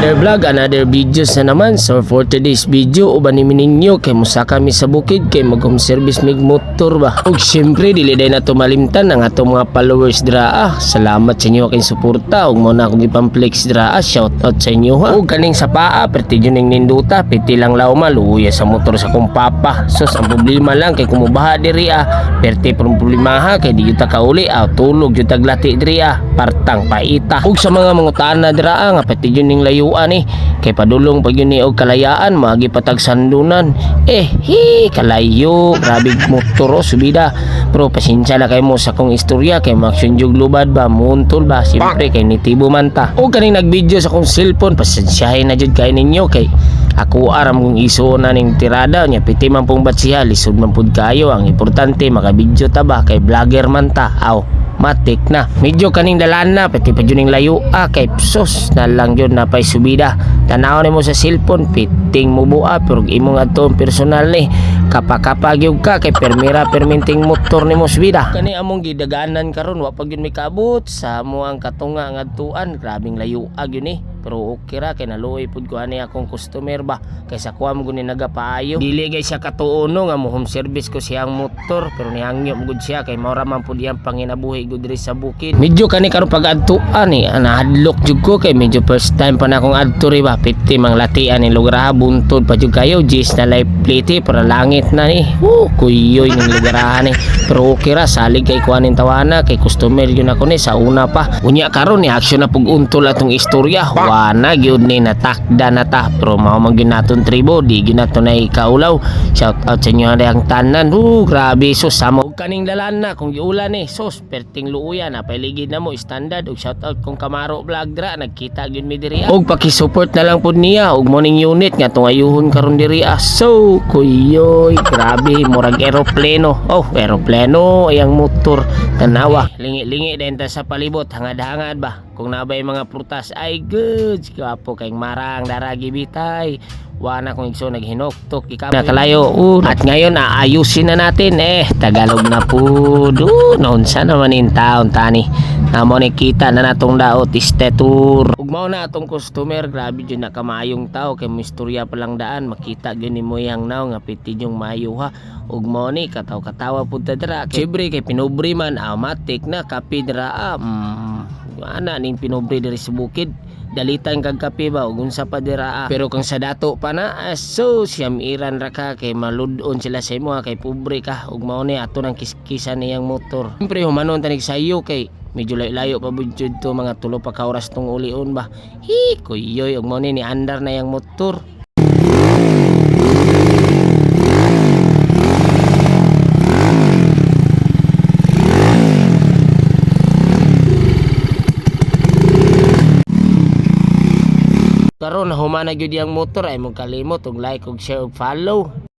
Another vlog, another videos na naman. So for today's video, uban ni ninyo kay musa kami sa bukid kay mag-home service mig motor ba. Ug syempre dili day na to malimtan ang atong mga followers dira. Salamat sa inyo kay suporta ug mo na akong ipam-flex dira. Shout out sa inyo ha. Ug kaning sa paa perti jud ning ninduta, piti lang law maluya sa motor sa kong papa. Sus ang problema lang kay kumubaha diri perti problema ha kay di ta kauli tulog jud taglati diri partang paita. Ug sa mga mangutana dira nga pati jud ning layuan kay padulong pag yun og kalayaan magi patag sandunan kalayo grabe motor subida pero pasensya la kay mo sa kong istorya kay maksyon jug lubad ba muntol ba siyempre kay nitibo man ta. O kaning nagvideo sa kong cellphone pasensyahin na jud kay ninyo kay ako aram kong iso na ning tirada nya piti man pong batsiha lisod man pud kayo ang importante makabidyo ta ba kay vlogger man ta matik na medyo kaning dalan na pati pa juning layo kay psos na lang yun na pay subida tanaw nimo sa cellphone piting mo buha pero imong adtong personal kapag yung ka kay permira perminting motor nimo subida kani among gidaganan karon wa pag yun may kabot sa mo ang katunga nga adtuan grabing layo yun pero okay ra kay naluoy pud ko ani akong customer ba kaysa kuam guni nagapaayo dili guys siya katuono nga mo home service ko siyang motor pero nihangyo mo gud siya kay mao ra man pud iyang panginabuhi gud diri sa bukid medyo kani karon pag adtuan nahadlok jud ko kay medyo first time pa na akong adto ri ba 50 mang latian ni lugar buntod pa jud kayo gis na life plate para langit na kuyoy ning lugarahan pero okay ra salig kay kuanin tawana kay customer yun ako sa una pa unya karon ni action na pug untol atong istorya wana gyud ni natakda na ta pero mao man gyud naton tribo di gyud nato na ikaulaw. Shout out sa inyo ang tanan grabe sus samo kaning dalan na kung giulan sus perting luuya na pailigid na mo standard ug shout out kung Camaro vlog dra nagkita gyud mi diri ug pakisupport na lang pud niya ug morning unit nga tungayuhon karon diri so kuyoy grabe murag eroplano eroplano ayang motor tanawa lingi-lingi din ta sa palibot hangad-hangad ba kung nabay mga prutas ay good kapo kay marang daragi bitay wana kung igso naghinoktok nakalayo at ngayon aayusin na natin Tagalog na po naunsa naman in town tani namo ni kita na natong daot istetur ug mao na atong customer grabe jud nakamayong tao kay mistorya pa lang daan makita gyud nimo yang naw nga piti yung mayo ug mao ni katawa pud ta dira libre kay pinobre man matik na kapi dira ana ning pinobre diri sa bukid dalitan kag kape ba ug unsa pa dira pero kung sa dato pa na so siyam iran ra ka kay maludon sila sa imo kay pobre ka ug mao ni ato nang kiskisan niyang motor siyempre humanon tanig sayo kay medyo layo pa budjud to mga 3 pa ka oras tong ulion ba kuyoy ug mao ni andar na yang motor. Karon humana gyud yang motor ay mong kalimot og like ug share ug follow.